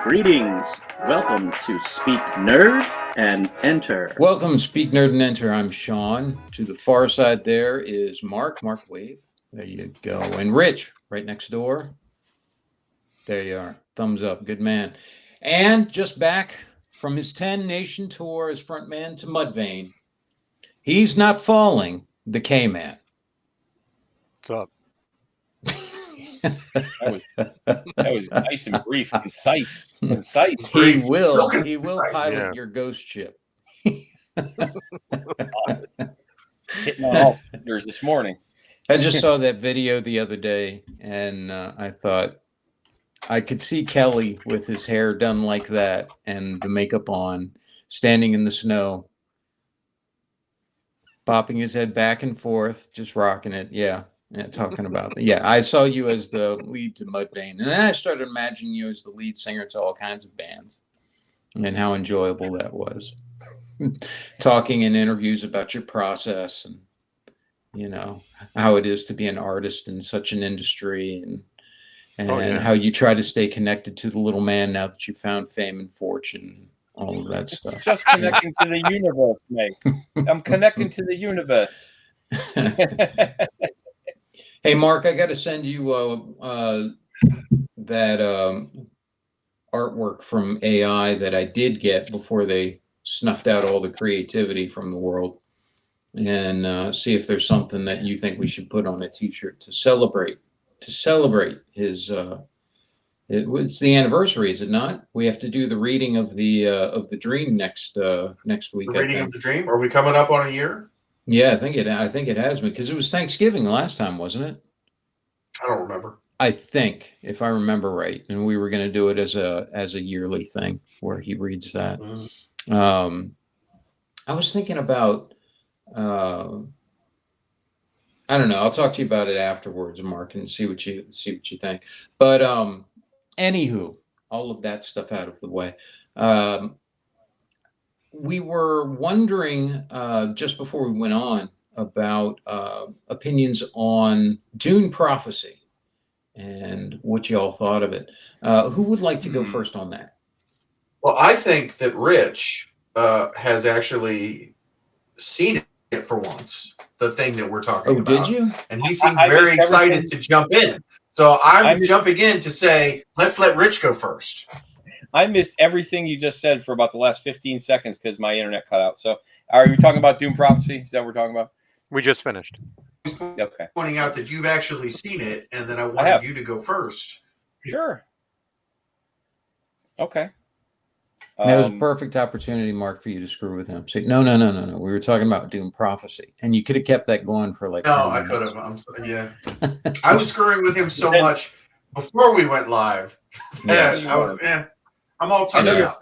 Greetings. Welcome to Speak Nerd and Enter. Welcome, Speak Nerd and Enter. I'm Sean. To the far side there is Mark. Mark, wave. There you go. And Rich, right next door. There you are. Thumbs up. Good man. And just back from his 10-nation tour as frontman to Mudvayne, he's not falling, the K-Man. What's up? That was nice and brief, concise. He will pilot your ghost ship. Hitting on all cylinders this morning. I just saw that video the other day, and I thought I could see Kelly with his hair done like that and the makeup on, standing in the snow, bopping his head back and forth, just rocking it. Yeah, talking about it. Yeah, I saw you as the lead to Mudvayne, and then I started imagining you as the lead singer to all kinds of bands, and how enjoyable that was. Talking in interviews about your process and, you know, how it is to be an artist in such an industry, and how you try to stay connected to the little man now that you found fame and fortune, all of that stuff. Just connecting to the universe, mate. I'm connecting to the universe. Hey, Mark, I got to send you that artwork from AI that I did get before they snuffed out all the creativity from the world, and see if there's something that you think we should put on a T-shirt to celebrate his. It's the anniversary, is it not? We have to do the reading of the dream next week. The reading of the dream. Are we coming up on a year? Yeah, I think it has been, because it was Thanksgiving last time, wasn't it? I don't remember. I think, if I remember right, and we were going to do it as a yearly thing where he reads that. Mm-hmm. I was thinking about, I don't know. I'll talk to you about it afterwards, Mark, and see what you think. But anywho, all of that stuff out of the way. We were wondering just before we went on about opinions on Dune Prophecy and what y'all thought of it. Who would like to go first on that? Well, I think that Rich has actually seen it for once, the thing that we're talking about. Oh, did you? And he seemed very excited to jump in. So I'm jumping in to say, let's let Rich go first. I missed everything you just said for about the last 15 seconds because my internet cut out. So are you talking about Dune Prophecy? Is that what we're talking about? We just finished. Okay. Pointing out that you've actually seen it, and then I wanted you to go first. Sure. Okay. That was a perfect opportunity, Mark, for you to screw with him. Say, no. We were talking about Dune Prophecy, and you could have kept that going for like. No, I could have. I'm sorry. Yeah, I was screwing with him so much before we went live. I'm all tired out.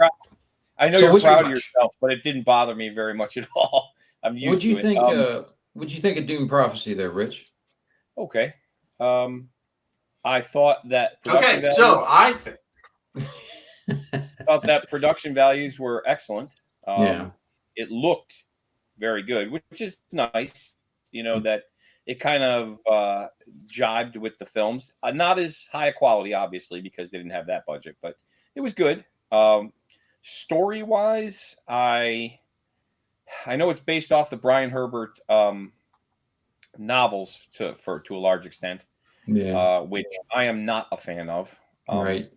I know you're proud of yourself, but it didn't bother me very much at all. I'm used to it. What'd you think of Dune Prophecy there, Rich? Okay. I thought that. I think. Thought that production values were excellent. It looked very good, which is nice. You know, that it kind of jibed with the films. Not as high a quality, obviously, because they didn't have that budget, but it was good. Story-wise, I know it's based off the Brian Herbert novels to a large extent, which I am not a fan of. Right.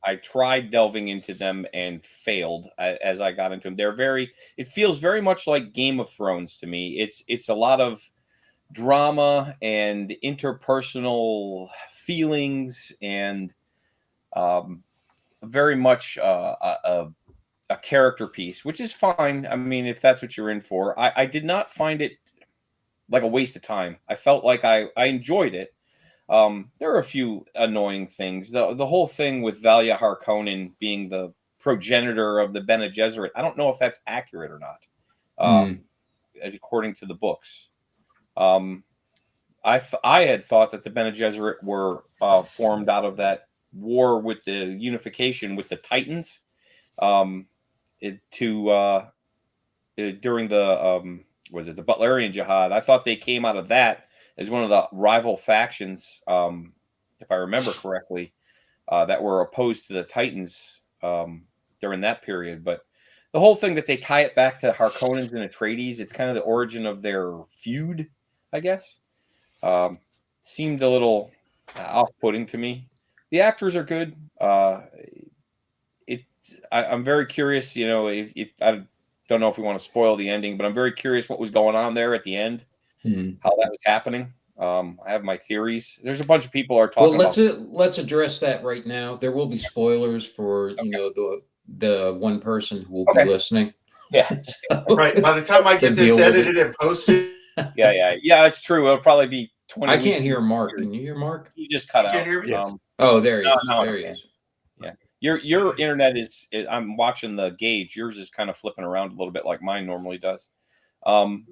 I tried delving into them and failed as I got into them. It feels very much like Game of Thrones to me. It's a lot of drama and interpersonal feelings and very much a character piece, which is fine. I mean, if that's what you're in for. I did not find it like a waste of time. I felt like I enjoyed it. There are a few annoying things. The whole thing with Valia Harkonnen being the progenitor of the Bene Gesserit, I don't know if that's accurate or not, according to the books. I had thought that the Bene Gesserit were formed out of that war with the unification with the Titans during the the Butlerian Jihad. I thought they came out of that as one of the rival factions, if I remember correctly, that were opposed to the Titans during that period. But the whole thing that they tie it back to Harkonnens and Atreides, it's kind of the origin of their feud, I guess. Seemed a little off-putting to me. The actors are good. I'm very curious. You know, if I don't know if we want to spoil the ending, but I'm very curious what was going on there at the end, how that was happening. I have my theories. There's a bunch of people are talking. Well, let's address that right now. There will be spoilers for the one person who will be listening. Yeah. So, right. By the time I get this edited and posted. Yeah. It's true. It'll probably be 20. I can't hear Mark. Can you hear Mark? You just cut out. Can't hear me? Yes. Oh, there he is. No, there he is. Yeah. Your internet is. I'm watching the gauge. Yours is kind of flipping around a little bit like mine normally does. I'm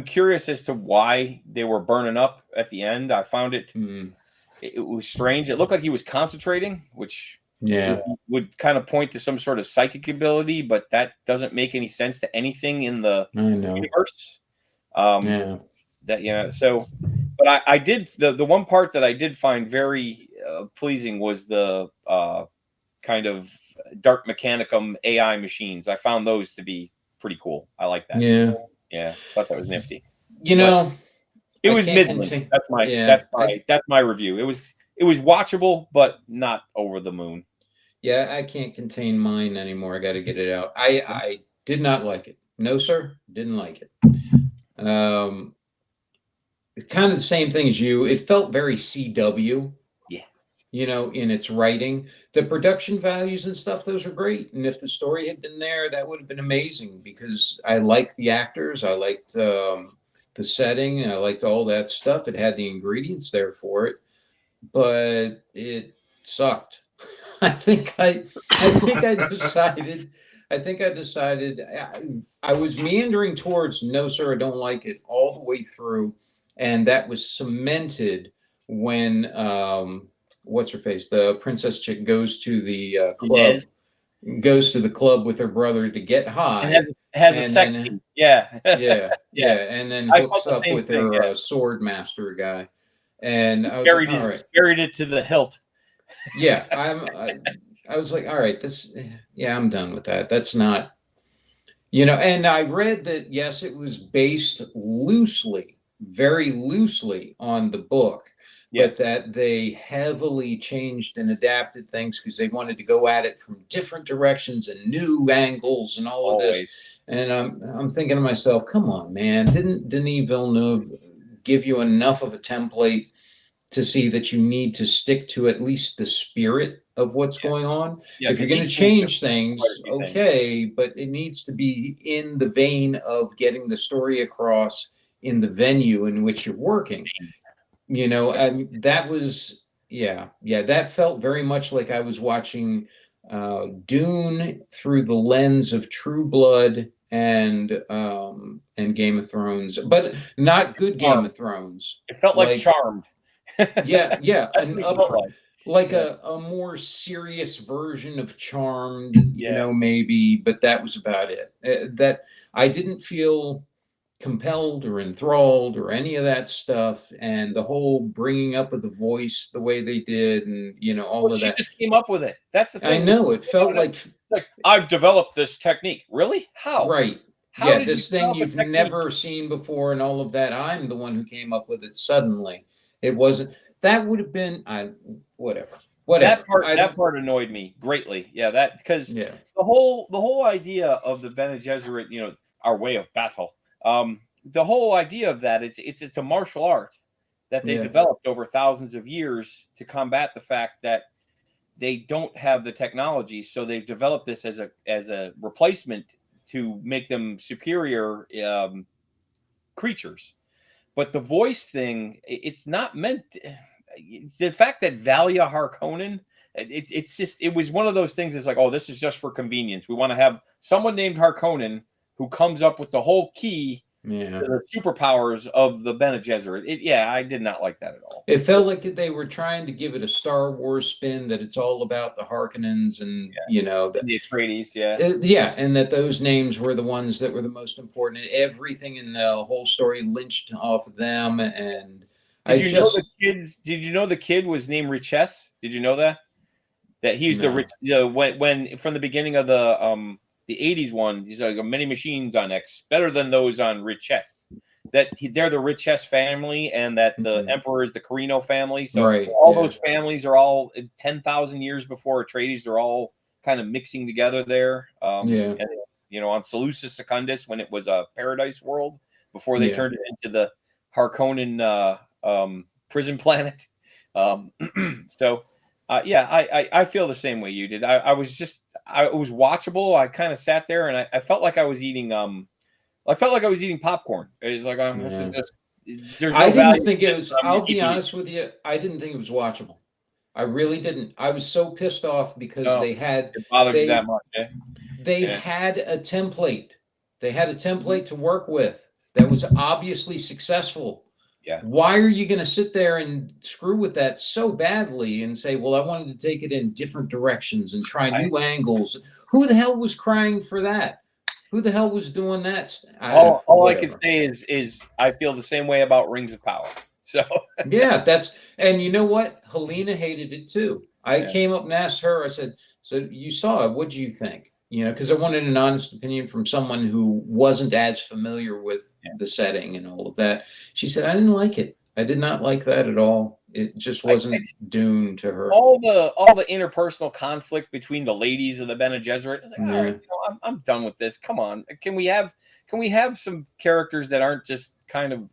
curious as to why they were burning up at the end. I found it. It was strange. It looked like he was concentrating, which would kind of point to some sort of psychic ability, but that doesn't make any sense to anything in the universe. So, but I did the one part that I did find very pleasing was the kind of Dark Mechanicum AI machines. I found those to be pretty cool. I like that. Yeah, thought that was nifty. You know, it was middling. That's my review. It was watchable, but not over the moon. Yeah, I can't contain mine anymore. I got to get it out. I did not like it. No, sir, didn't like it. Kind of the same thing as you. It felt very CW. Yeah. You know, in its writing, the production values and stuff, those are great. And if the story had been there, that would have been amazing because I liked the actors. I liked the setting. I liked all that stuff. It had the ingredients there for it, but it sucked. I think I decided I was meandering towards no, sir, I don't like it all the way through. And that was cemented when what's her face, the princess chick goes to the club, goes to the club with her brother to get high, and has a second, yeah, and then hooks up with her sword master guy, and I was buried it to the hilt. Yeah, I was like, all right, I'm done with that. That's not, and I read that yes, it was based loosely, very loosely on the book. But that they heavily changed and adapted things because they wanted to go at it from different directions and new angles and all of this. And I'm thinking to myself, come on, man, didn't Denis Villeneuve give you enough of a template to see that you need to stick to at least the spirit of what's going on? If you're going to change things, okay, but it needs to be in the vein of getting the story across in the venue in which you're working. And that was, that felt very much like I was watching Dune through the lens of True Blood and Game of Thrones, but not good Game of Thrones. It felt like Charmed. A more serious version of Charmed, maybe, but that was about it. That I didn't feel compelled or enthralled or any of that stuff, and the whole bringing up of the voice the way they did, and all of that. She just came up with it. That's the thing. I know it felt like I've developed this technique. Really? How? Right. How did this thing you've never seen before, and all of that. I'm the one who came up with it suddenly. It wasn't. That would have been whatever. That part annoyed me greatly. Yeah, that because the whole idea of the Bene Gesserit, our way of battle. The whole idea of that is it's a martial art that they developed over thousands of years to combat the fact that they don't have the technology. So they've developed this as a replacement to make them superior creatures. But the voice thing, it's not meant. The fact that Valia Harkonnen, it was one of those things. It's like, oh, this is just for convenience. We want to have someone named Harkonnen who comes up with the whole key to the superpowers of the Bene Gesserit. I did not like that at all. It felt like they were trying to give it a Star Wars spin, that it's all about the Harkonnens and the Atreides, and that those names were the ones that were the most important, and everything in the whole story lynched off of them. And Did you know the kid was named Riches? Did you know that? that he's the rich. When from the beginning of the '80s one, he's like many machines on X, better than those on Riches. They're the Riches family, and that the Emperor is the Carino family. So all those families are all 10,000 years before Atreides. They're all kind of mixing together there. And, on Seleucus Secundus, when it was a paradise world before they turned it into the Harkonnen prison planet. I feel the same way you did. I was watchable. I kind of sat there and I felt like I was eating popcorn. It was like, this is just. There's no I didn't value think it was. I'll be honest with you. I didn't think it was watchable. I really didn't. I was so pissed off because it bothered you that much. They had a template. They had a template to work with that was obviously successful. Yeah. Why are you going to sit there and screw with that so badly and say, well, I wanted to take it in different directions and try new angles? Who the hell was crying for that? Who the hell was doing that? All I can say is I feel the same way about Rings of Power. So yeah, and you know what? Helena hated it too. I came up and asked her, I said, so you saw it, what do you think? Because I wanted an honest opinion from someone who wasn't as familiar with the setting and all of that. She said, I didn't like it. I did not like that at all. It just wasn't Dune to her. All the interpersonal conflict between the ladies of the Bene Gesserit. I was like, I'm done with this. Come on, can we have some characters that aren't just kind of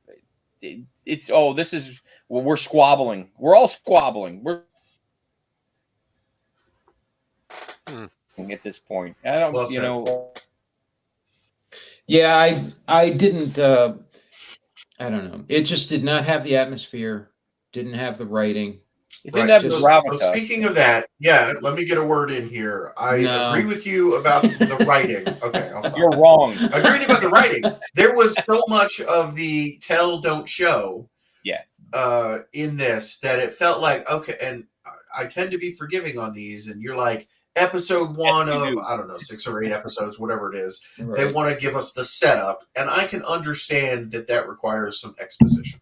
we're squabbling. We're all squabbling. We're at this point. I don't, Yeah, I didn't. I don't know. It just did not have the atmosphere. Didn't have the writing. It didn't have the so speaking of that, let me get a word in here. I agree with you about the writing. Okay, I'll stop. You're wrong. I agree with you about the writing. There was so much of the tell, don't show in this that it felt like, okay, and I tend to be forgiving on these, and you're like, episode 1 of, I don't know, 6 or 8 episodes, whatever it is, they want to give us the setup, and I can understand that requires some exposition.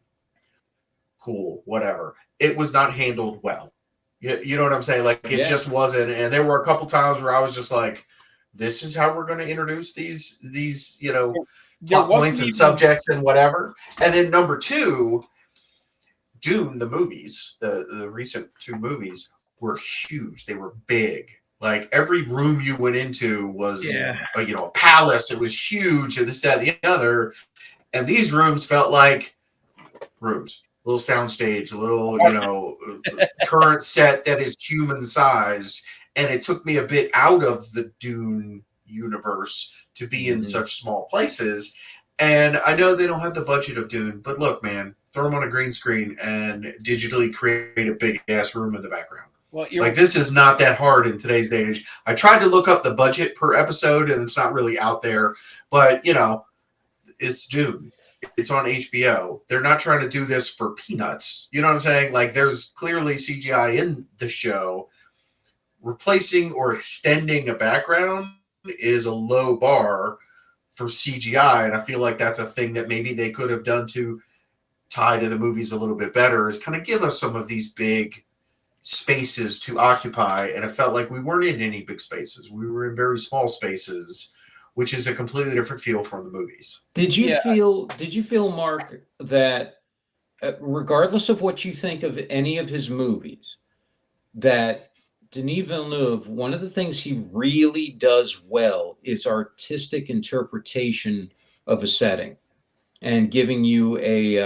Cool, whatever. It was not handled well. You know what I'm saying? Like, it just wasn't. And there were a couple times where I was just like, this is how we're going to introduce these plot points and subjects and whatever. And then number 2, Dune, the movies, the recent 2 movies were huge. They were big. Like, every room you went into was, a palace. It was huge, and this, that, and the other. And these rooms felt like rooms. A little soundstage, a little, current set that is human-sized. And it took me a bit out of the Dune universe to be in such small places. And I know they don't have the budget of Dune, but look, man, throw them on a green screen and digitally create a big-ass room in the background. Well, this is not that hard in today's day and age. I tried to look up the budget per episode, and it's not really out there. But, it's Dune. It's on HBO. They're not trying to do this for peanuts. You know what I'm saying? Like, there's clearly CGI in the show. Replacing or extending a background is a low bar for CGI, and I feel like that's a thing that maybe they could have done to tie to the movies a little bit better, is kind of give us some of these big spaces to occupy, and it felt like we weren't in any big spaces. We were in very small spaces, which is a completely different feel from the movies. Did you feel, Mark, that regardless of what you think of any of his movies, that Denis Villeneuve, one of the things he really does well is artistic interpretation of a setting and giving you a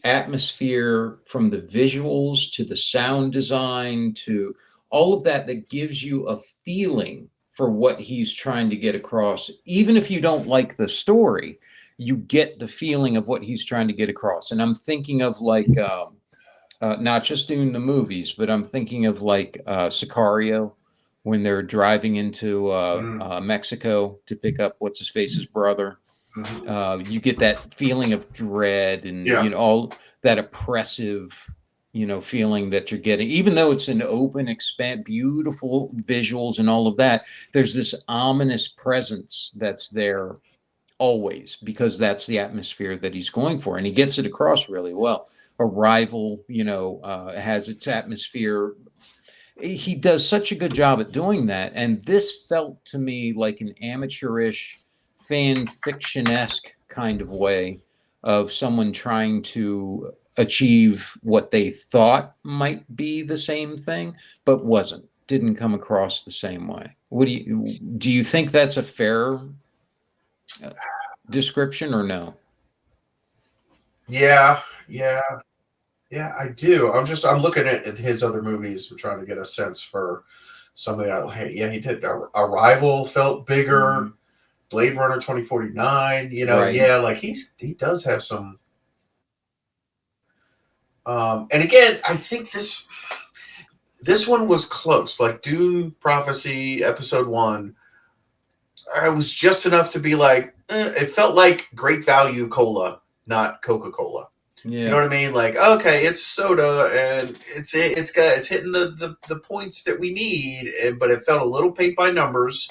atmosphere, from the visuals to the sound design to all of that gives you a feeling for what he's trying to get across. Even if you don't like the story, you get the feeling of what he's trying to get across. And I'm thinking of like, not just doing the movies, but I'm thinking of like Sicario, when they're driving into Mexico to pick up what's-his-face's brother. You get that feeling of dread and all that oppressive feeling that you're getting, even though it's an open beautiful visuals and all of that. There's this ominous presence that's there always, because that's the atmosphere that he's going for, and he gets it across really well. Arrival, has its atmosphere. He does such a good job at doing that, and this felt to me like an amateurish, fan fiction-esque kind of way of someone trying to achieve what they thought might be the same thing, but wasn't. Didn't come across the same way. Do you think that's a fair description or no? Yeah, I do. I'm looking at his other movies. We're trying to get a sense for something. Hey, yeah, he did. Arrival felt bigger. Mm-hmm. Blade Runner 2049. Right. Yeah, like he does have some. And again, I think this one was close. Like Dune Prophecy Episode 1, I was just enough to be like, it felt like Great Value Cola, not Coca-Cola. Yeah. You know what I mean? Like, okay, it's soda and it's hitting the points that we need, but it felt a little paint by numbers.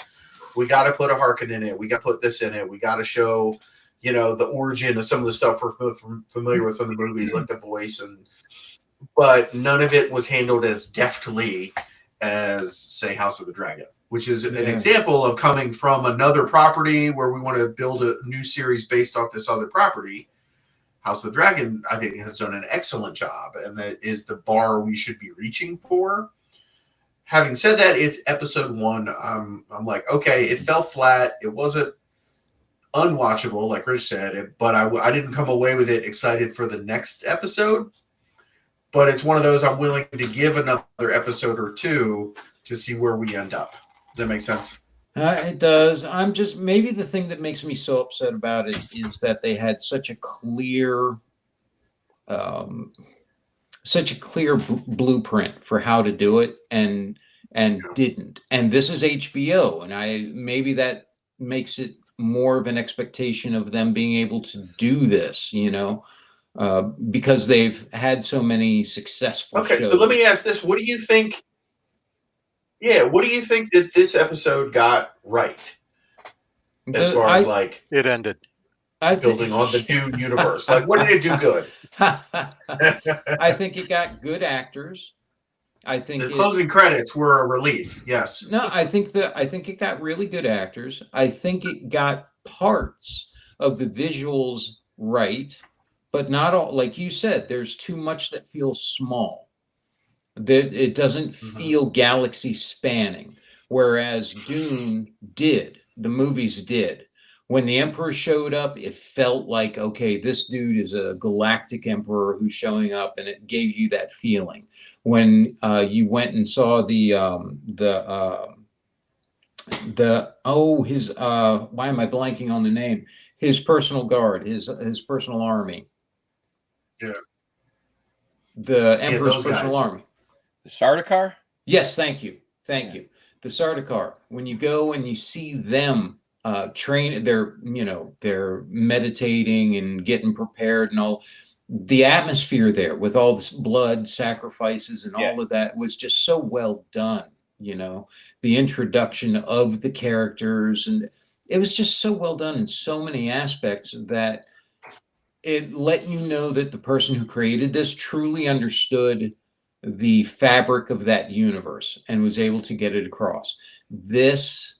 We got to put a Harkin in it. We got to put this in it. We got to show, the origin of some of the stuff we're familiar with from the movies, like the voice, but none of it was handled as deftly as, say, House of the Dragon, which is an example of coming from another property where we want to build a new series based off this other property. House of the Dragon, I think, has done an excellent job, and that is the bar we should be reaching for. Having said that, it's episode 1. I'm like, okay, it fell flat. It wasn't unwatchable, like Rich said, but I didn't come away with it excited for the next episode. But it's one of those I'm willing to give another episode or two to see where we end up. Does that make sense? It does. I'm just, maybe the thing that makes me so upset about it is that they had such a clear, blueprint for how to do it, and didn't. And this is HBO, and maybe that makes it more of an expectation of them being able to do this, because they've had so many successful shows. So let me ask this: what do you think? Yeah, what do you think that this episode got right? As far as it ended. Building on the Dune universe. Like, what did it do good? I think it got good actors. I think the closing credits were a relief. Yes. No, I think it got really good actors. I think it got parts of the visuals right, but not all. Like you said, there's too much that feels small. It doesn't feel galaxy spanning, whereas Dune did. The movies did. When the Emperor showed up, it felt like, okay, this dude is a galactic emperor who's showing up, and it gave you that feeling. When you went and saw why am I blanking on the name? His personal guard, his personal army. Yeah. The Emperor's personal army. The Sardaukar? Yes, thank you. The Sardaukar. When you go and you see them train, they're meditating and getting prepared and all. The atmosphere there with all this blood sacrifices and all of that was just so well done. The introduction of the characters, and it was just so well done in so many aspects that it let you know that the person who created this truly understood the fabric of that universe and was able to get it across. This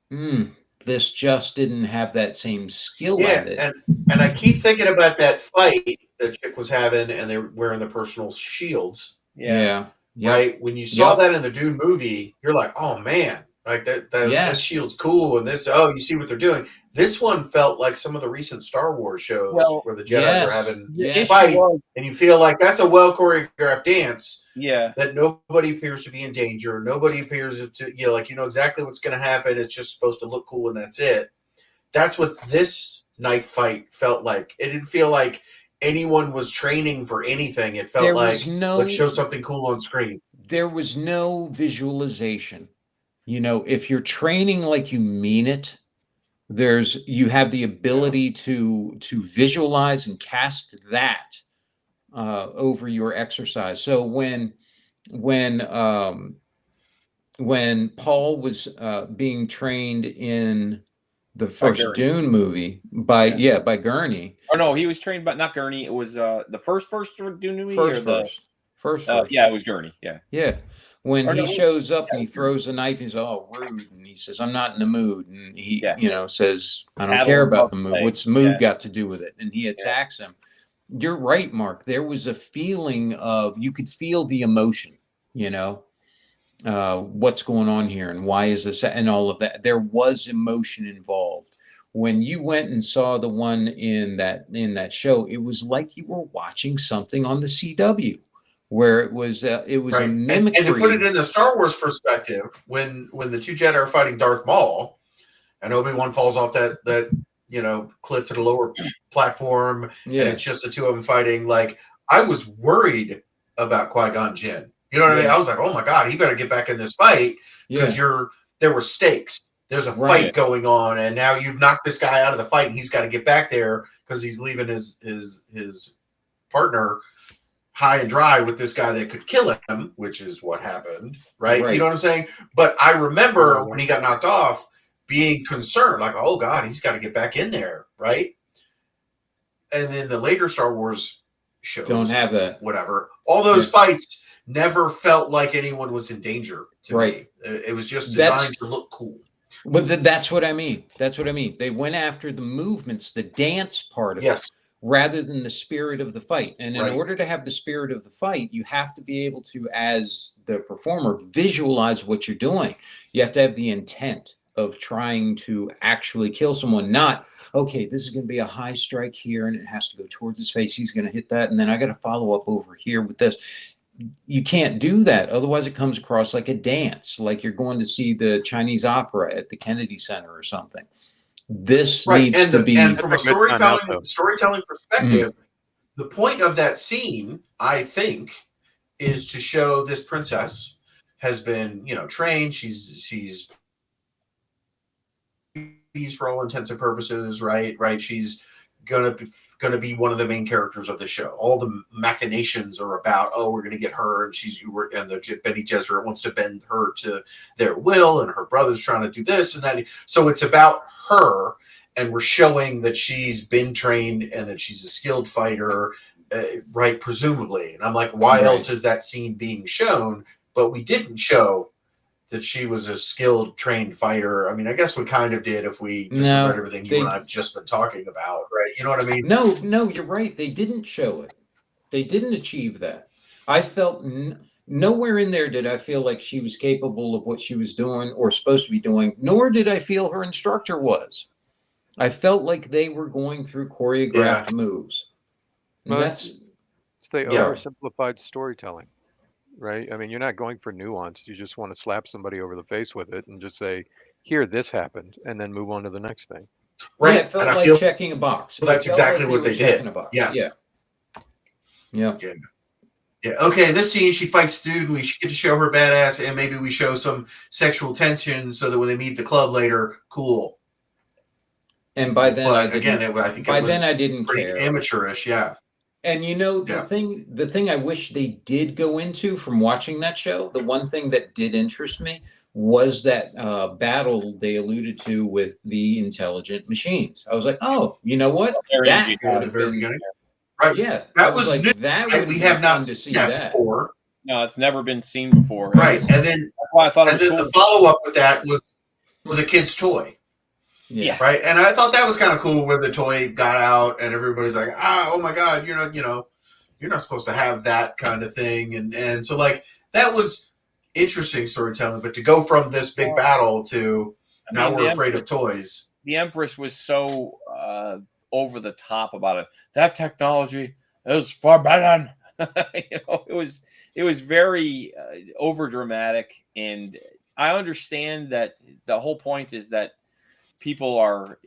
just didn't have that same skill at it. And I keep thinking about that fight that chick was having, and they're wearing the personal shields. Yeah. Right? When you saw that in the Dune movie, you're like, oh man, like that shield's cool, and this, you see what they're doing. This one felt like some of the recent Star Wars shows where the Jedi are having fights, and you feel like that's a well choreographed dance. Yeah. That nobody appears to be in danger. Nobody appears to, exactly what's going to happen. It's just supposed to look cool, and that's it. That's what this knife fight felt like. It didn't feel like anyone was training for anything. It felt like, let's show something cool on screen. There was no visualization. If you're training like you mean it, you have the ability to visualize and cast that over your exercise. So when Paul was being trained in The first Gurney. Dune movie by Gurney. Oh no, he was trained by not Gurney. It was the first Dune movie or the First. yeah, it was Gurney. Yeah. Yeah. When Or he no, shows up and he throws a knife, he's all rude, and he says, "I'm not in the mood," and he, Yeah. says, "I don't Paddle care above about the the mood. leg. What's the mood Yeah. got to do with it?" And he attacks him. You're right, Mark. There was a feeling of you could feel the emotion. What's going on here, and why is this, and all of that. There was emotion involved. When you went and saw the one in that show, it was like you were watching something on the CW, where it was a Right. mimicry. And to put it in the Star Wars perspective, when the two Jedi are fighting Darth Maul, and Obi-Wan falls off that cliff to the lower platform, and it's just the two of them fighting. Like, I was worried about Qui-Gon Jinn. You know what I mean? I was like, oh my God, he better get back in this fight because there were stakes. There's a fight going on, and now you've knocked this guy out of the fight, and he's got to get back there because he's leaving his partner high and dry with this guy that could kill him, which is what happened, right? You know what I'm saying? But I remember when he got knocked off, being concerned, like, oh God, he's got to get back in there, right? And then the later Star Wars shows don't have that. Whatever. All those fights never felt like anyone was in danger to me. It was just designed to look cool. But that's what I mean. That's what I mean. They went after the movements, the dance part of it, rather than the spirit of the fight. And in order to have the spirit of the fight, you have to be able to, as the performer, visualize what you're doing. You have to have the intent of trying to actually kill someone, not, okay, this is going to be a high strike here and it has to go towards his face. He's going to hit that. And then I got to follow up over here with this. You can't do that. Otherwise, it comes across like a dance, like you're going to see the Chinese opera at the Kennedy Center or something. This needs to be. And from a storytelling perspective, the point of that scene, I think, is to show this princess has been, trained. She's for all intents and purposes, right? She's gonna be one of the main characters of the show. All the machinations are about, we're gonna get her, and the Bene Gesserit wants to bend her to their will, and her brother's trying to do this and that. So it's about her, and we're showing that she's been trained and that she's a skilled fighter, right? Presumably. And I'm like, why else is that scene being shown? But we didn't show that she was a skilled, trained fighter. I mean, I guess we kind of did if we disregard everything you and I've just been talking about, right? You know what I mean? No, you're right. They didn't show it. They didn't achieve that. I felt nowhere in there did I feel like she was capable of what she was doing or supposed to be doing, nor did I feel her instructor was. I felt like they were going through choreographed moves. Well, it's the oversimplified storytelling. Right? I mean, you're not going for nuance. You just want to slap somebody over the face with it and just say, here, this happened, and then move on to the next thing. Right. Yeah, it felt like checking a box. Well, that's exactly what they did. Yes. Yeah. Okay, in this scene, she fights dude. We should get to show her badass, and maybe we show some sexual tension so that when they meet the club later, cool. And by then, I think by it was then I didn't pretty care. Amateurish, And the thing I wish they did go into from watching that show, the one thing that did interest me was that battle they alluded to with the intelligent machines. I was like, oh, you know what? That would have been, right. Yeah, that was like, new. That would we have not seen seen that before. No, it's never been seen before. Right, and then that's why I thought it was cool. The follow up with that was a kid's toy. Yeah. Right. And I thought that was kind of cool where the toy got out and everybody's like, oh my God, you're not supposed to have that kind of thing. And so like that was interesting storytelling, but to go from this big battle to now we're afraid of toys. The Empress was so over the top about it. That technology is forbidden. It was very over dramatic, and I understand that the whole point is that people are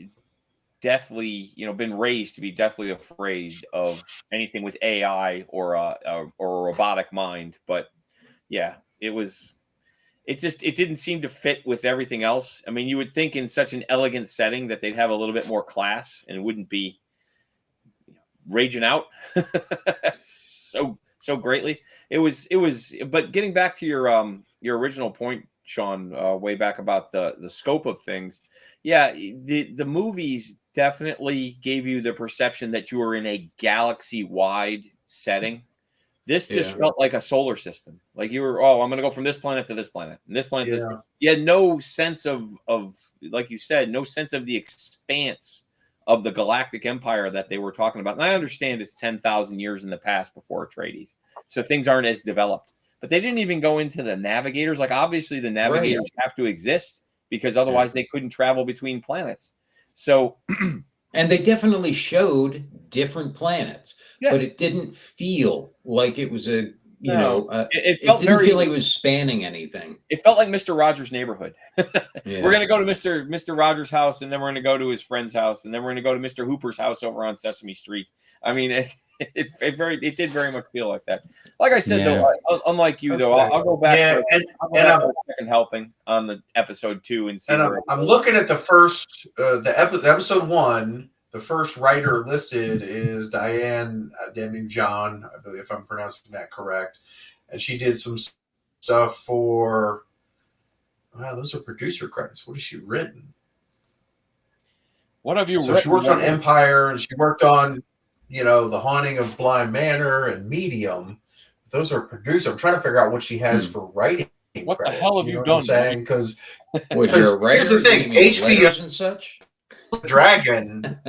deathly, been raised to be deathly afraid of anything with AI or a robotic mind. But yeah, it didn't seem to fit with everything else. I mean, you would think in such an elegant setting that they'd have a little bit more class and wouldn't be raging out so greatly. It was, but getting back to your original point, Sean, way back about the scope of things. Yeah, the movies definitely gave you the perception that you were in a galaxy-wide setting. This just felt like a solar system. Like you were, I'm going to go from this planet to this planet, and this planet. Yeah. You had no sense of, like you said, no sense of the expanse of the galactic empire that they were talking about. And I understand it's 10,000 years in the past before Atreides, so things aren't as developed. But they didn't even go into the navigators. Like obviously the navigators have to exist because otherwise they couldn't travel between planets. So, and they definitely showed different planets, but it didn't feel like it was it didn't feel like it was spanning anything. It felt like Mr. Rogers' Neighborhood. We're going to go to Mr. Rogers' house, and then we're going to go to his friend's house, and then we're going to go to Mr. Hooper's house over on Sesame Street. I mean, it did very much feel like that. Like I said, though, unlike you, though, I'll go back for a second helping on the episode 2 and see. And I'm looking at the first, the episode 1. The first writer listed is Diane Demijohn, I believe, if I'm pronouncing that correct, and she did some stuff for. Wow, those are producer credits. What has she written? What have you written? So she worked on Empire, and she worked on, The Haunting of Bly Manor and Medium. Those are producer. I'm trying to figure out what she has for writing. What credits, the hell have you done? I'm saying? Because here's the thing, HBO and such. Dragon.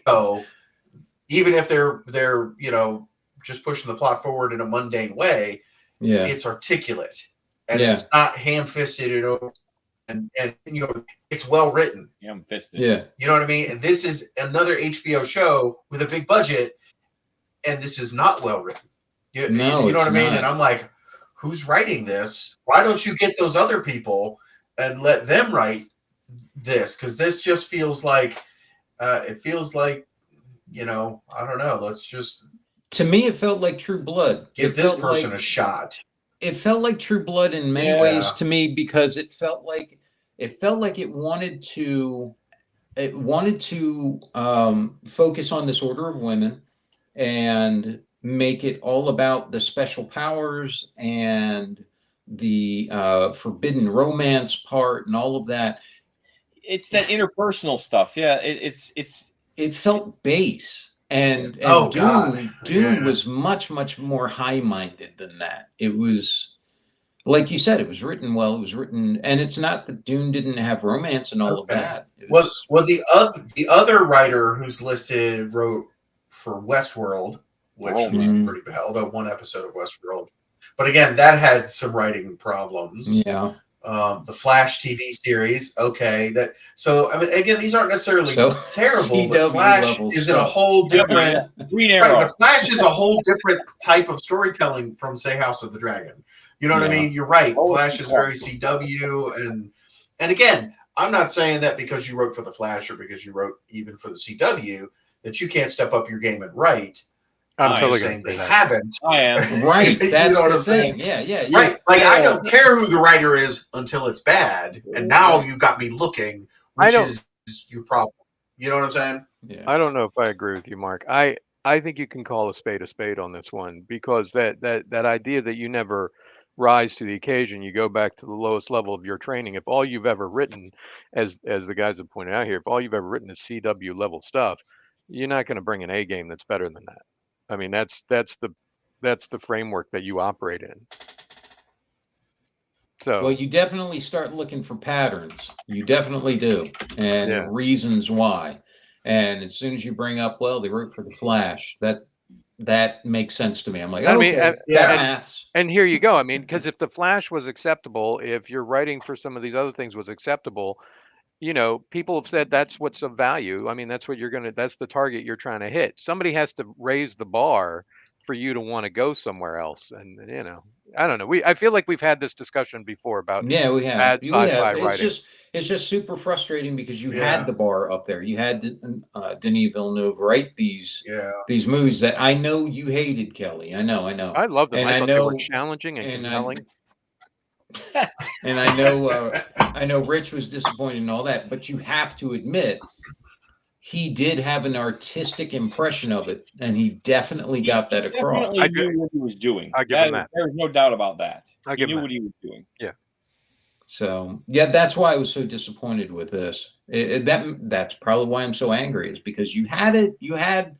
So even if they're just pushing the plot forward in a mundane way, it's articulate and it's not ham-fisted and it's well written. Ham-fisted. Yeah. You know what I mean? And this is another HBO show with a big budget, and this is not well written. You know what I mean? And I'm like, who's writing this? Why don't you get those other people and let them write this? Because this just feels like I don't know. Let's just. To me, it felt like True Blood. Give this person a shot. It felt like True Blood in many ways to me because it felt like it wanted to focus on this order of women and make it all about the special powers and the forbidden romance part and all of that. It's that interpersonal stuff. Yeah, it felt base. And Dune was much, much more high-minded than that. It was, like you said, it was written well. It was written, and it's not that Dune didn't have romance and all of that. Well, the other writer who's listed wrote for Westworld, which was pretty bad, although one episode of Westworld. But again, that had some writing problems. Yeah. The Flash TV series, so I mean, again, these aren't necessarily terrible, but Flash is in a whole different. Green Arrow. Right, Flash is a whole different type of storytelling from, say, House of the Dragon. You know what I mean? You're right. Flash is very CW, and again, I'm not saying that because you wrote for the Flash or because you wrote even for the CW that you can't step up your game and write. I'm totally saying they haven't. I am. Right. That's you know what I'm saying. Yeah. Right. Like, I don't care who the writer is until it's bad. And now you got me looking, which is your problem. You know what I'm saying? Yeah. I don't know if I agree with you, Mark. I think you can call a spade on this one, because that idea that you never rise to the occasion, you go back to the lowest level of your training. If all you've ever written, as the guys have pointed out here, if all you've ever written is CW level stuff, you're not going to bring an A game that's better than that. I mean, that's the framework that you operate in. So, well, you definitely start looking for patterns. You definitely do, and reasons why. And as soon as you bring up, well, they wrote for the Flash, that makes sense to me. I'm like, maths. And here you go. I mean, because if the Flash was acceptable, if your writing for some of these other things was acceptable, people have said that's what's of value. I mean, that's the target you're trying to hit. Somebody has to raise the bar for you to want to go somewhere else. And, I don't know. I feel like we've had this discussion before about we have. Sci-fi writing. It's just super frustrating because you had the bar up there. You had Denis Villeneuve write these movies that I know you hated, Kelly. I know. I love them. And I thought they were challenging and compelling. And I know Rich was disappointed in all that, but you have to admit he did have an artistic impression of it, and he definitely got that across. Definitely knew what he was doing. I give him that. There's no doubt about that. He knew what he was doing. Yeah. So yeah, that's why I was so disappointed with this. That's probably why I'm so angry, is because you had it, you had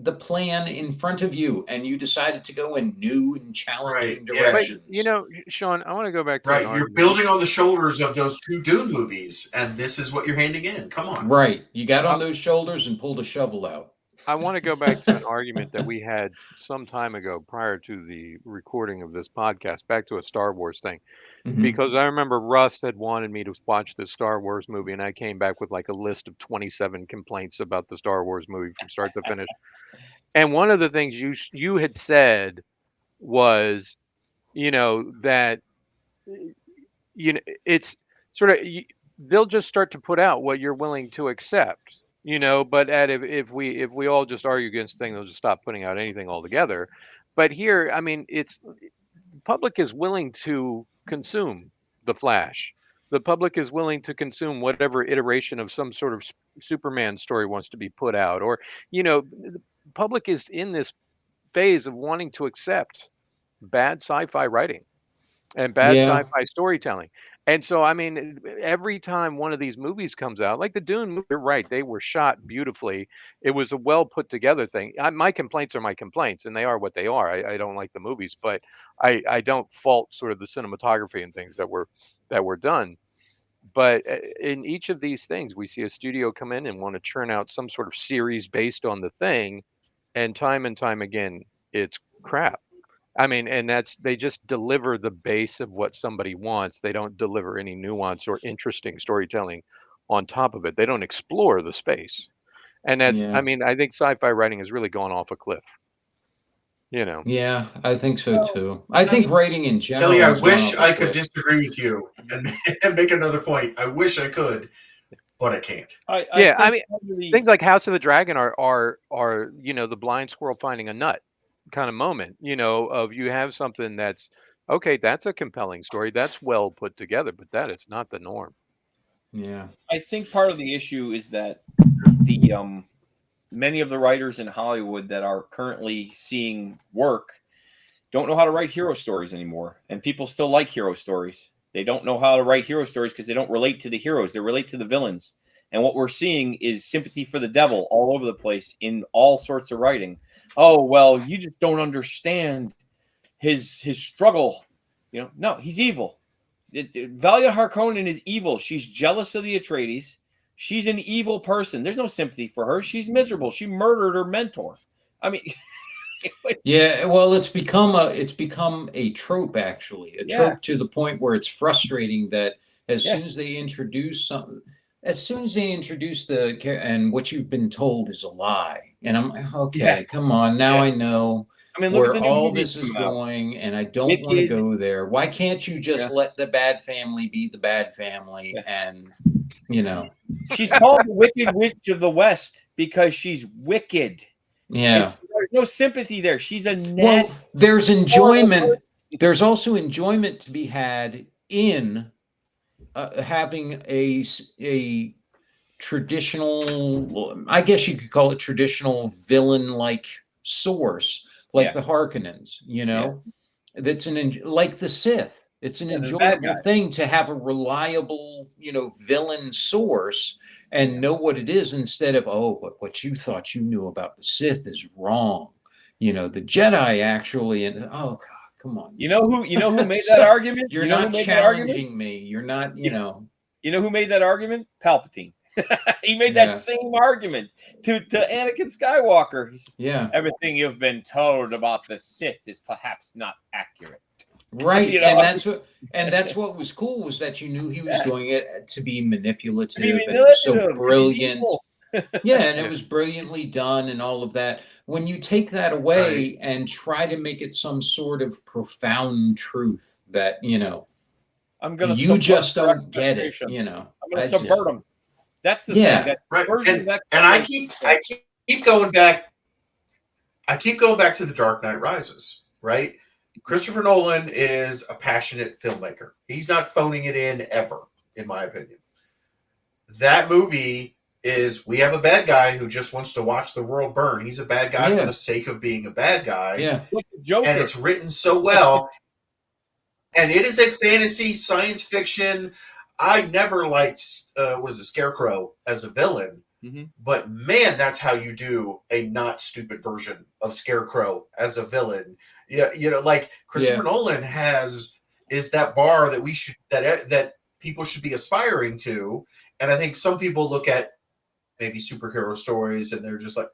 the plan in front of you, and you decided to go in new and challenging directions. But, you know, Sean, I want to go back to you're building on the shoulders of those 2 Dune movies, and this is what you're handing in. Come on. Right. You got on those shoulders and pulled a shovel out. I want to go back to an argument that we had some time ago prior to the recording of this podcast, back to a Star Wars thing. Mhm. Because I remember Russ had wanted me to watch this Star Wars movie, and I came back with like a list of 27 complaints about the Star Wars movie from start to finish. And one of the things you had said was, you know, that, you know, it's sort of, they'll just start to put out what you're willing to accept, you know, but if we all just argue against things, they'll just stop putting out anything altogether. But here, I mean, public is willing to consume The Flash. The public is willing to consume whatever iteration of some sort of Superman story wants to be put out, or, you know, the public is in this phase of wanting to accept bad sci-fi writing and bad sci-fi storytelling. And so, I mean, every time one of these movies comes out, like the Dune movie, you're right, they were shot beautifully. It was a well put together thing. My complaints are my complaints, and they are what they are. I don't like the movies, but I don't fault sort of the cinematography and things that were done. But in each of these things, we see a studio come in and want to churn out some sort of series based on the thing, and time again, it's crap. I mean, and they just deliver the base of what somebody wants. They don't deliver any nuance or interesting storytelling on top of it. They don't explore the space. And I mean, I think sci-fi writing has really gone off a cliff. You know. Yeah, I think so too. I think writing in general. Kelly, I wish I could disagree with you and make another point. I wish I could, but I can't. I mean, things like House of the Dragon are you know, the blind squirrel finding a nut kind of moment, you know, of you have something that's okay, that's a compelling story, that's well put together, but that is not the norm. Yeah. I think part of the issue is that the many of the writers in Hollywood that are currently seeing work don't know how to write hero stories anymore, and people still like hero stories. They don't know how to write hero stories because they don't relate to the heroes, they relate to the villains. And what we're seeing is sympathy for the devil all over the place in all sorts of writing. Oh, well, you just don't understand his struggle. You know, no, he's evil. Valia Harkonnen is evil. She's jealous of the Atreides. She's an evil person. There's no sympathy for her. She's miserable. She murdered her mentor. I mean, yeah. Well, it's become a trope, actually, a trope to the point where it's frustrating that as soon as they introduce something. As soon as they introduce and what you've been told is a lie, and I'm like, okay, come on, now I know where all this is going, and I don't want to go there. Why can't you just let the bad family be the bad family? And you know, she's called the Wicked Witch of the West because she's wicked. Yeah, so there's no sympathy there. She's a nasty. Well, there's enjoyment. There's also enjoyment to be had in having a traditional, I guess you could call it traditional villain-like source, like the Harkonnens, you know, that's like the Sith. It's an enjoyable thing to have a reliable, you know, villain source and know what it is instead of, oh, what you thought you knew about the Sith is wrong. You know, the Jedi actually, and oh God. Come on. You know who made that argument? You're not challenging me. You're not, you know. You know who made that argument? Palpatine. He made that same argument to Anakin Skywalker. He says, everything you've been told about the Sith is perhaps not accurate. Right. You know? And that's what was cool, was that you knew he was doing it to be manipulative, and it was so brilliant. Yeah, and it was brilliantly done and all of that. When you take that away and try to make it some sort of profound truth that, you know, you just don't get it, you know. I'm going to subvert them. That's the thing. And I keep going back. I keep going back to The Dark Knight Rises, right? Christopher Nolan is a passionate filmmaker. He's not phoning it in ever, in my opinion. That movie is we have a bad guy who just wants to watch the world burn. He's a bad guy Yeah. for the sake of being a bad guy. Yeah. And it's written so well. And it is a fantasy science fiction. I never liked Scarecrow as a villain. Mm-hmm. But man, that's how you do a not stupid version of Scarecrow as a villain. Yeah, like Christopher Nolan is that bar that we should that people should be aspiring to. And I think some people look at maybe superhero stories and they're just like,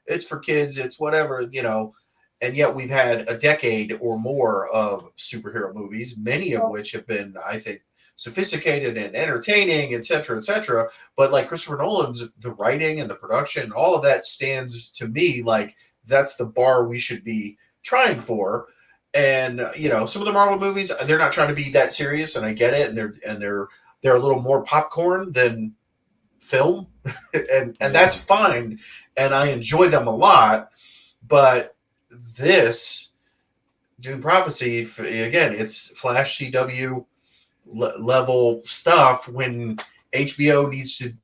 it's for kids, it's whatever, And yet we've had a decade or more of superhero movies, many of which have been, I think, sophisticated and entertaining, et cetera, but like Christopher Nolan's, the writing and the production, all of that stands to me like that's the bar we should be trying for. And some of the Marvel movies, they're not trying to be that serious, and I get it, and they're a little more popcorn than film, and that's fine, and I enjoy them a lot. But this Dune Prophecy, again, it's Flash CW level stuff when HBO needs to.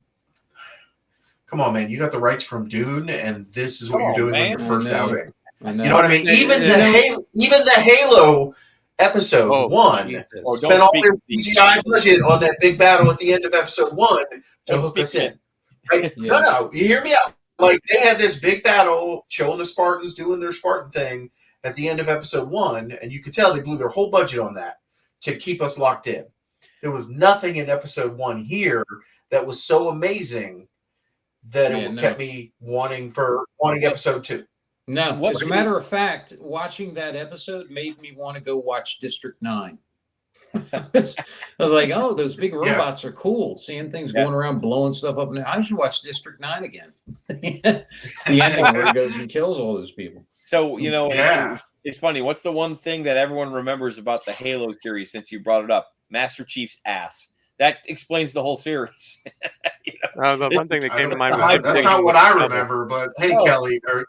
Come on, man! You got the rights from Dune, and this is what you're doing on your first outing. You know what I mean? Even the Halo episode 1 spent all their CGI budget on that big battle at the end of episode 1 to hook us in. Right? Yeah. No, you hear me out. Like they had this big battle showing the Spartans doing their Spartan thing at the end of episode 1, and you could tell they blew their whole budget on that to keep us locked in. There was nothing in episode 1 here that was so amazing that it kept me wanting episode 2. No, as a matter of fact, watching that episode made me want to go watch District 9. I was like, oh, those big robots are cool. Seeing things going around, blowing stuff up. I should watch District 9 again. The ending where he goes and kills all those people. So, it's funny. What's the one thing that everyone remembers about the Halo series since you brought it up? Master Chief's ass. That explains the whole series. The one thing that came to mind. That's not what I remember, but hey, Kelly, or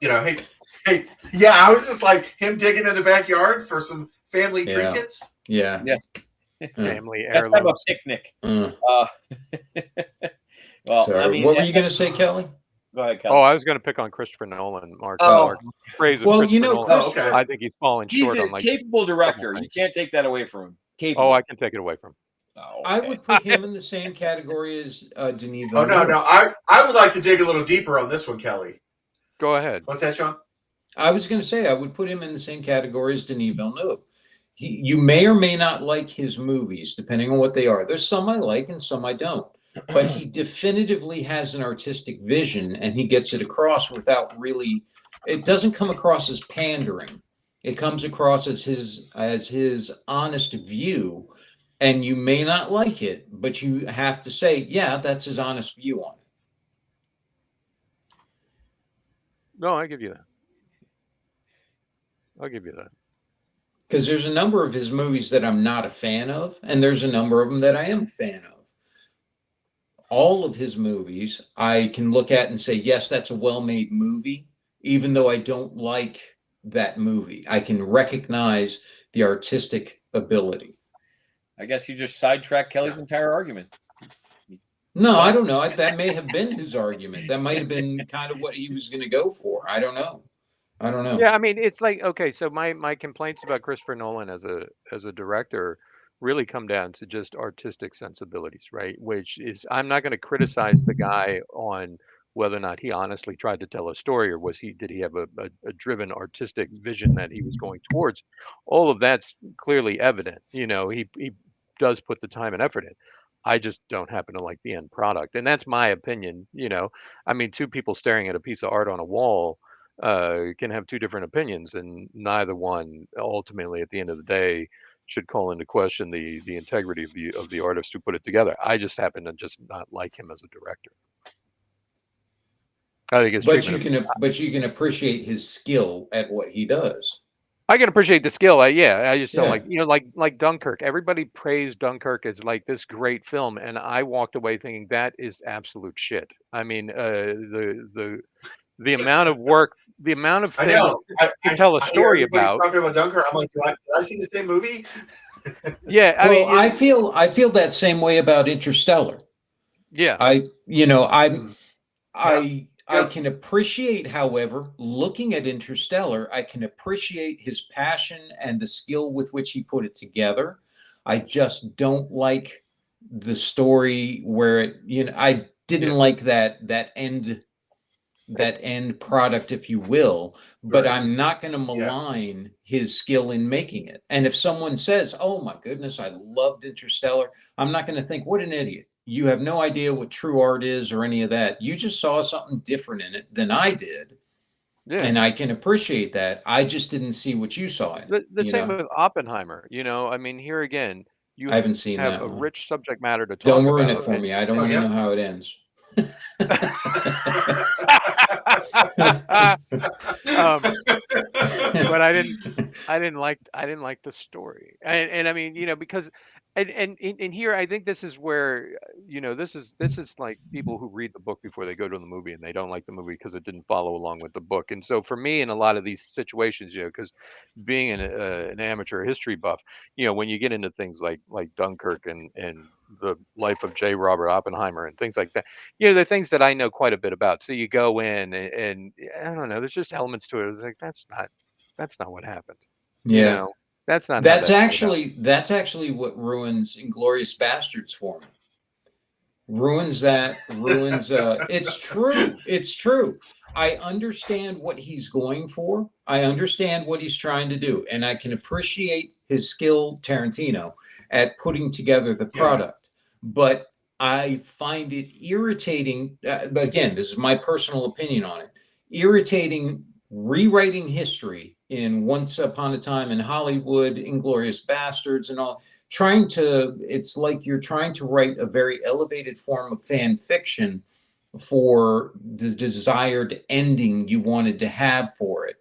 hey, I was just like him digging in the backyard for some family trinkets. Yeah. Family heirloom. Have a picnic. Well, sorry. What were you going to say, Kelly? Go ahead, Kelly. Oh, I was going to pick on Christopher Nolan, Mark. Praise well, Nolan. I think he's falling short on He's a capable director. You can't take that away from him. Capable. Oh, I can take it away from him. Oh, okay. I would put him in the same category as Denis Villeneuve. Oh, no. I would like to dig a little deeper on this one, Kelly. Go ahead. What's that, Sean? I was going to say I would put him in the same category as Denis Villeneuve. You may or may not like his movies, depending on what they are. There's some I like and some I don't. But he definitively has an artistic vision, and he gets it across without really. It doesn't come across as pandering. It comes across as his honest view, and you may not like it, but you have to say, yeah, that's his honest view on it. No, I give you that. I'll give you that. Because there's a number of his movies that I'm not a fan of, and there's a number of them that I am a fan of. All of his movies, I can look at and say, yes, that's a well-made movie, even though I don't like that movie. I can recognize the artistic ability. I guess you just sidetracked Kelly's entire argument. No, I don't know. That may have been his argument. That might have been kind of what he was going to go for. I don't know. Yeah, I mean, it's like, okay, so my complaints about Christopher Nolan as a director really come down to just artistic sensibilities, right? Which is, I'm not going to criticize the guy on whether or not he honestly tried to tell a story, or did he have a driven artistic vision that he was going towards. All of that's clearly evident. He does put the time and effort in. I just don't happen to like the end product, and that's my opinion. I mean, two people staring at a piece of art on a wall can have two different opinions, and neither one ultimately at the end of the day should call into question the integrity of the artist who put it together. I just happen to just not like him as a director. I think it's but you can appreciate his skill at what he does. I can appreciate the skill. I just don't like Dunkirk. Everybody praised Dunkirk as like this great film, and I walked away thinking that is absolute shit. I mean, the amount of work, the amount of things to tell a story about. Talking about Dunkirk, I'm like, did I see the same movie? Yeah, I feel that same way about Interstellar. Yeah. I Yep. can appreciate, however, looking at Interstellar, I can appreciate his passion and the skill with which he put it together. I just don't like the story where I didn't Yeah. like that end product, if you will, but Right. I'm not going to Yeah. malign his skill in making it. And if someone says, "Oh my goodness, I loved Interstellar," I'm not going to think, "What an idiot. You have no idea what true art is or any of that. You just saw something different in it than I did." Yeah. And I can appreciate that. I just didn't see what you saw in it, The same with Oppenheimer. I mean, here again, you I haven't seen have that a one. rich subject matter to Don't talk ruin it about, for me. I don't Oh, want to yeah. know how it ends. But I didn't like the story, and I mean, because, and here I think this is where, this is like people who read the book before they go to the movie, and they don't like the movie because it didn't follow along with the book. And so for me, in a lot of these situations, because being an amateur history buff, when you get into things like Dunkirk and the life of J. Robert Oppenheimer and things like that, they're things that I know quite a bit about. So you go in, and I don't know, there's just elements to it. It's like, that's not what happened. You Yeah. know, that's not how that played out. That's actually what ruins Inglorious Bastards for me. Ruins it's true. It's true. I understand what he's going for. I understand what he's trying to do, and I can appreciate his skill, Tarantino, at putting together the Yeah. product. But I find it irritating. Again, this is my personal opinion on it. Irritating rewriting history in Once Upon a Time in Hollywood, Inglorious Bastards, and all. It's like you're trying to write a very elevated form of fan fiction for the desired ending you wanted to have for it.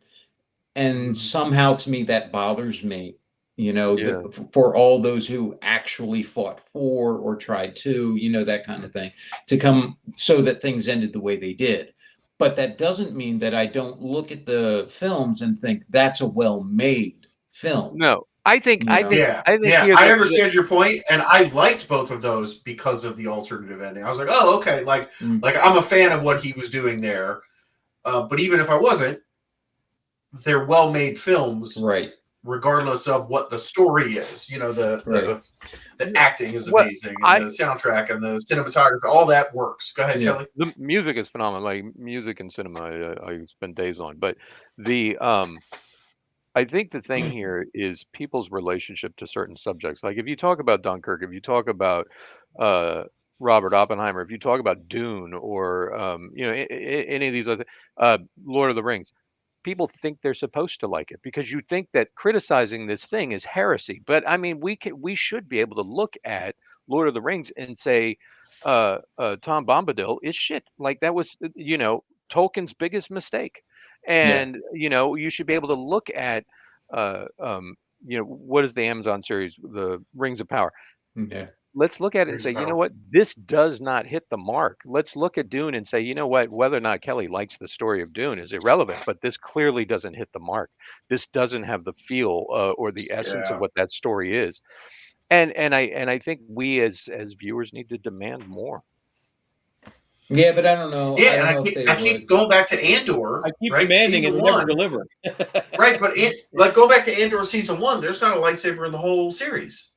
And somehow, to me, that bothers me, Yeah. for all those who actually fought for or tried to, that kind of thing, to come so that things ended the way they did. But that doesn't mean that I don't look at the films and think that's a well-made film, No, I think you I know? think Yeah. I think Yeah. here I the understand your point, and I liked both of those because of the alternative ending. I was like, oh, okay. Like I'm a fan of what he was doing there. But even if I wasn't, they're well-made films, Right. regardless of what the story is. The acting is what amazing, and I the soundtrack and the cinematography, all that works. Go ahead, Yeah. Kelly. the music is phenomenal. Like music and cinema, I spend days on. But the I think the thing here is people's relationship to certain subjects. Like if you talk about Dunkirk, if you talk about uh, Robert Oppenheimer, if you talk about Dune, or any of these other Lord of the Rings, people think they're supposed to like it because you think that criticizing this thing is heresy. But I mean, we should be able to look at Lord of the Rings and say, Tom Bombadil is shit. Like that was, Tolkien's biggest mistake. Yeah. And you should be able to look at, what is the Amazon series, the Rings of Power. Yeah. Let's look at it and Rings say, of you know Power. what? This does not hit the mark. Let's look at Dune and say, you know what? Whether or not Kelly likes the story of Dune is irrelevant, but this clearly doesn't hit the mark. This doesn't have the feel, or the essence of Yeah. what that story is. And I think we as viewers need to demand more. Yeah, but I don't know. I Yeah, and don't I know if keep, they I keep would. going back to Andor, I keep right? demanding and Season they never one, deliver. right? But like go back to Andor season one. There's not a lightsaber in the whole series,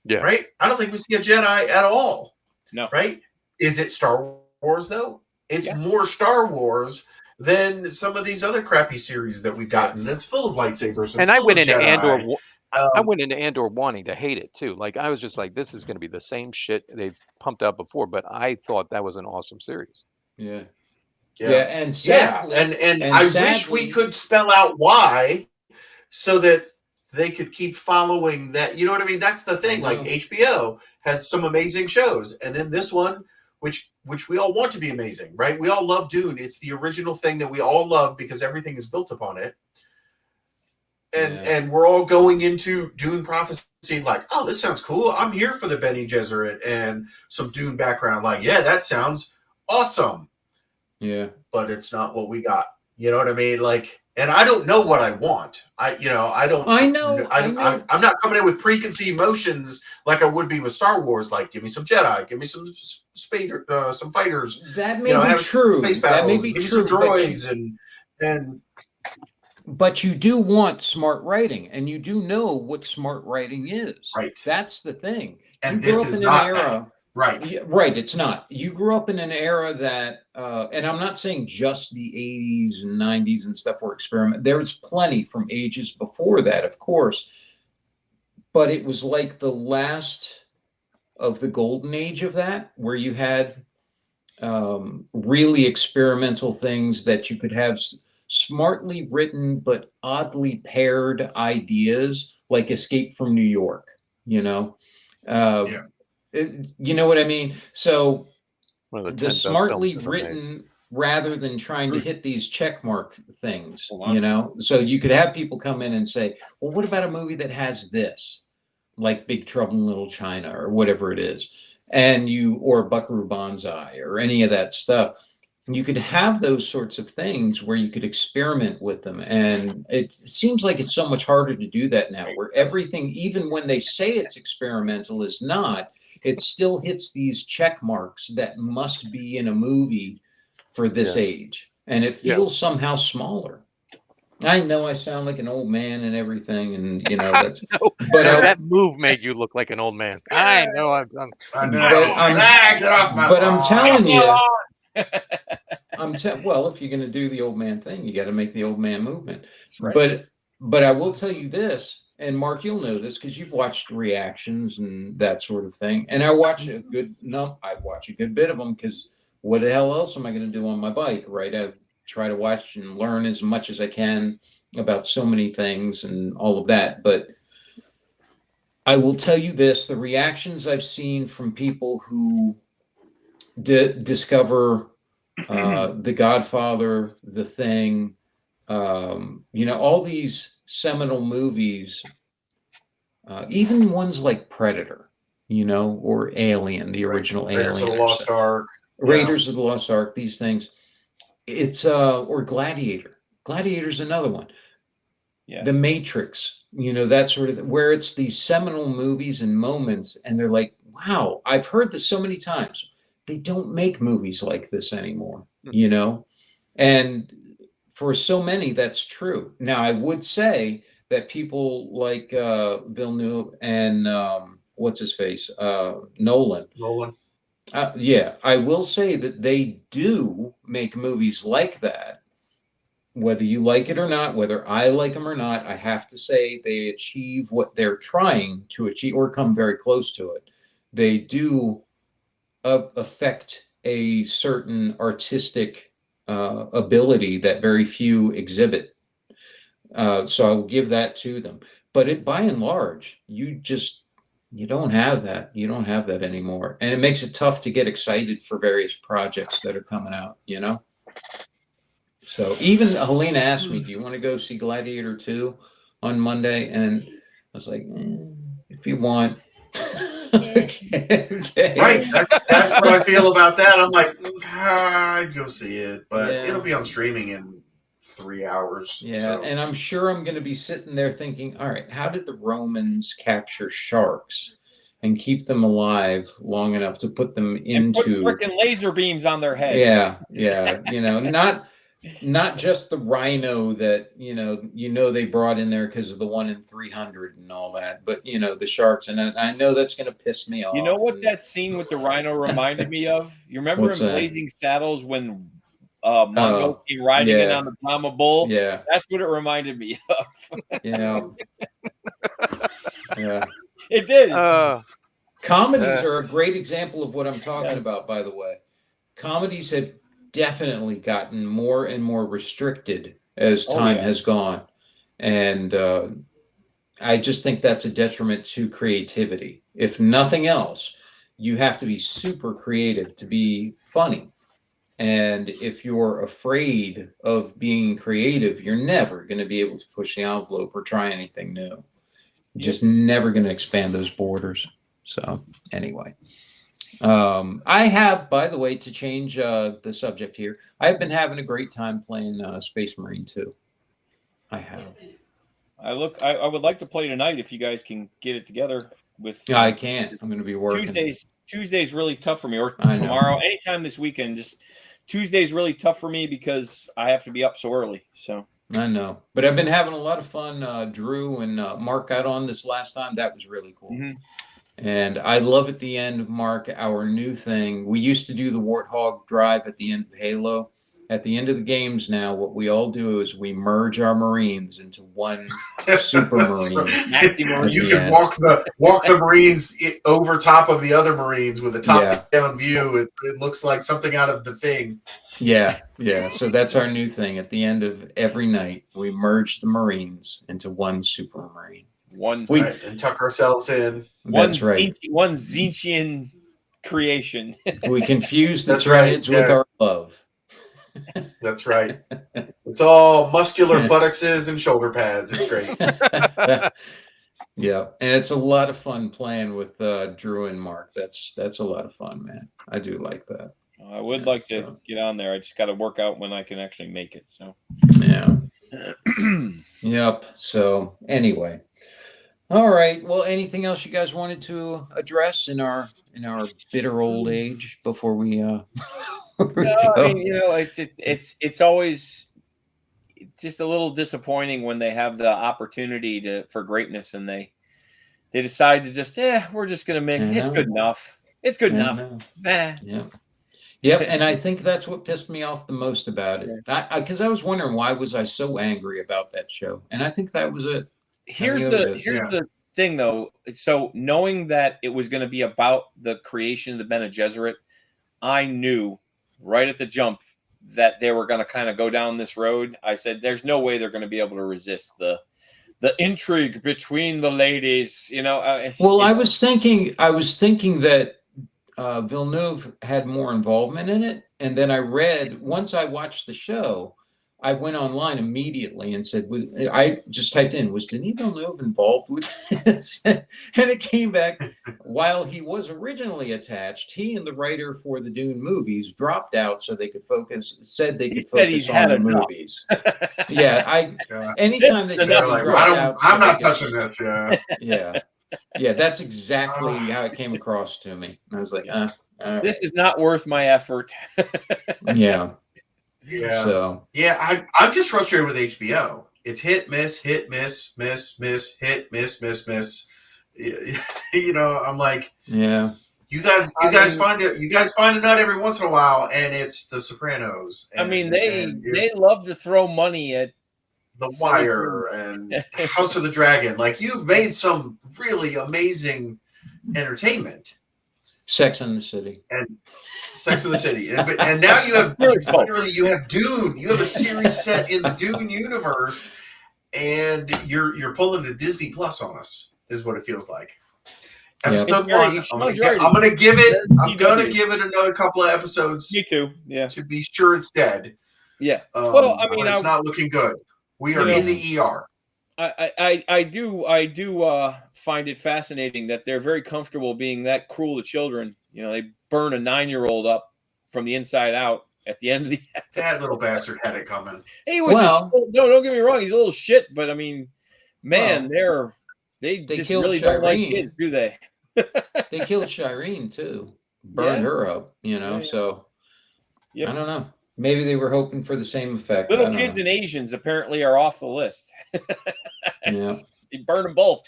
Yeah. right? I don't think we see a Jedi at all. No. Right? Is it Star Wars though? It's Yeah. more Star Wars than some of these other crappy series that we've gotten. That's full of lightsabers and And I full went of into Jedi. Andor. I went into Andor wanting to hate it too. Like I was just like, this is going to be the same shit they've pumped out before. But I thought that was an awesome series. Yeah. Yeah. Yeah, and sadly, and I wish we could spell out why, so that they could keep following that. You know what I mean? That's the thing. Like HBO has some amazing shows, and then this one, which we all want to be amazing, right? We all love Dune. It's the original thing that we all love because everything is built upon it. And we're all going into Dune Prophecy like, oh, this sounds cool. I'm here for the Bene Gesserit and some Dune background. Like, yeah, that sounds awesome. Yeah. But it's not what we got. You know what I mean? Like, and I don't know what I want. I don't. I know. I'm not coming in with preconceived notions like I would be with Star Wars. Like, give me some Jedi, give me some some fighters. That may be true. Space battles, that may be give me true. some droids and. But you do want smart writing, and you do know what smart writing is. Right. That's the thing. And this is not that. Right. Right. It's not. You grew up in an era that, and I'm not saying just the 80s and 90s and stuff were experiment. There was plenty from ages before that, of course. But it was like the last of the golden age of that, where you had really experimental things that you could have smartly written but oddly paired ideas, like Escape from New York, you know? You know what I mean? So the smartly written, rather than trying to hit these checkmark things, you know? So you could have people come in and say, well, what about a movie that has this? Like Big Trouble in Little China or whatever it is. Or Buckaroo Banzai or any of that stuff. You could have those sorts of things where you could experiment with them. And it seems like it's so much harder to do that now, where everything, even when they say it's experimental, is not. It still hits these check marks that must be in a movie for this age. And it feels somehow smaller. I know I sound like an old man and everything, and you know that's. But that move made you look like an old man. I know. Get off my lawn. I'm telling you. Well, if you're going to do the old man thing, you got to make the old man movement. Right. But I will tell you this, and Mark, you'll know this because you've watched reactions and that sort of thing. And I watch a good bit of them, because what the hell else am I going to do on my bike, right? I try to watch and learn as much as I can about so many things and all of that. But I will tell you this, the reactions I've seen from people who discover The Godfather, The Thing, you know, all these seminal movies, even ones like Predator, you know, or Alien, the original Alien. Raiders of the Lost Ark. Raiders of the Lost Ark, these things. It's or Gladiator. Gladiator's another one. Yeah. The Matrix, you know, that sort of, where it's these seminal movies and moments, and they're like, wow, I've heard this so many times. They don't make movies like this anymore, you know? And for so many, that's true. Now, I would say that people like Villeneuve and what's his face? Nolan. Yeah, I will say that they do make movies like that. Whether you like it or not, whether I like them or not, I have to say they achieve what they're trying to achieve, or come very close to it. They do affect a certain artistic ability that very few exhibit. So I'll give that to them. But by and large, you don't have that. You don't have that anymore. And it makes it tough to get excited for various projects that are coming out, you know? So even Helena asked me, do you want to go see Gladiator 2 on Monday? And I was like, if you want. Okay. Right. That's what I feel about that. I'm like, I'd go see it, but it'll be on streaming in 3 hours. Yeah. So. And I'm sure I'm going to be sitting there thinking, all right, how did the Romans capture sharks and keep them alive long enough to put them into freaking laser beams on their heads? Yeah. You know, not just the rhino that, you know, they brought in there because of the 1 in 300 and all that, but you know, the sharks. And I know that's going to piss me off. You know what that scene with the rhino reminded me of? You remember in Blazing Saddles when Mongo came riding in on the Brahma bull? Yeah. That's what it reminded me of. Yeah. It did. Comedies are a great example of what I'm talking about, by the way. Comedies have definitely gotten more and more restricted as time has gone. And I just think that's a detriment to creativity. If nothing else, you have to be super creative to be funny. And if you're afraid of being creative, you're never going to be able to push the envelope or try anything new. You're just never going to expand those borders. So anyway, I have, by the way, to change the subject here, I've been having a great time playing Space Marine 2. I have. I would like to play tonight if you guys can get it together. I can't. I'm going to be working. Tuesday's really tough for me, or tomorrow, anytime this weekend. Just Tuesday's really tough for me because I have to be up so early. So I know, but I've been having a lot of fun. Drew and Mark got on this last time. That was really cool. Mm-hmm. And I love at the end, Mark, our new thing. We used to do the Warthog drive at the end of Halo. At the end of the games now, what we all do is we merge our Marines into one super Marine. Right. You can walk the Marines over top of the other Marines with a top-down view. It looks like something out of The Thing. Yeah. So that's our new thing. At the end of every night, we merge the Marines into one super Marine. And tuck ourselves in. That's right. One Zinchian creation. We confuse the Tyranids with our love. That's right. It's all muscular buttocks and shoulder pads. It's great. Yeah, and it's a lot of fun playing with Drew and Mark. That's a lot of fun, man. I do like that. I would like to get on there. I just got to work out when I can actually make it. So yeah. Yep. So anyway. All right. Well, anything else you guys wanted to address in our bitter old age before we No, I mean, it's always just a little disappointing when they have the opportunity for greatness and they decide to just we're just gonna make it's good enough. It's good enough. Yeah. Yep, and I think that's what pissed me off the most about it. Because I was wondering why was I so angry about that show, and I think that was it. Here's the thing, though. So knowing that it was going to be about the creation of the Bene Gesserit, I knew right at the jump that they were going to kind of go down this road. I said, "There's no way they're going to be able to resist the intrigue between the ladies." I was thinking that Villeneuve had more involvement in it, and then I read once I watched the show. I went online immediately and said, I just typed in, was Denis Villeneuve involved with this? And it came back, while he was originally attached, he and the writer for the Dune movies dropped out so they could focus on the movies. Anytime they said like, I'm not touching this. Yeah, that's exactly how it came across to me. And I was like, this is not worth my effort. Yeah. Yeah. So I'm just frustrated with HBO. It's hit, miss, miss, hit, miss. I'm like, yeah. You guys find a nut every once in a while, and it's The Sopranos. They love to throw money at The Wire and House of the Dragon. Like, you've made some really amazing entertainment. Sex and the City. And now you have you have Dune. You have a series set in the Dune universe, and you're pulling the Disney Plus on us, is what it feels like. Episode 1, I'm gonna give it another couple of episodes. Me too. Yeah. To be sure it's dead. Yeah. It's not looking good. We are in the ER. I do find it fascinating that they're very comfortable being that cruel to children. They burn a 9-year-old up from the inside out at the end of the episode. That little bastard had it coming. He was no, don't get me wrong, he's a little shit, but I mean, man, they just really Shireen. Don't like kids, do they? They killed Shireen too. Burned her up, so I don't know. Maybe they were hoping for the same effect. Little kids and Asians apparently are off the list. Yeah. You burn them both.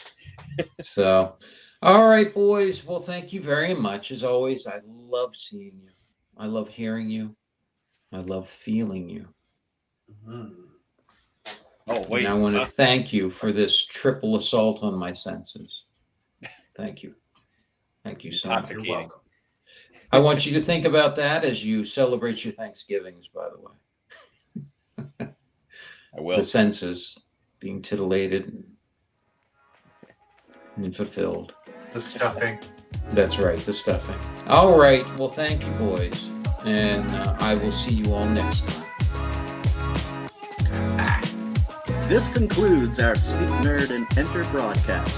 So, all right, boys. Well, thank you very much. As always, I love seeing you. I love hearing you. I love feeling you. Mm-hmm. Oh, wait. And I want to thank you for this triple assault on my senses. Thank you. Thank you so much. You're welcome. I want you to think about that as you celebrate your Thanksgivings, by the way. I will. The senses being titillated and fulfilled. The stuffing. That's right, the stuffing. All right. Well, thank you, boys. And I will see you all next time. This concludes our Speak Nerd and Enter broadcast.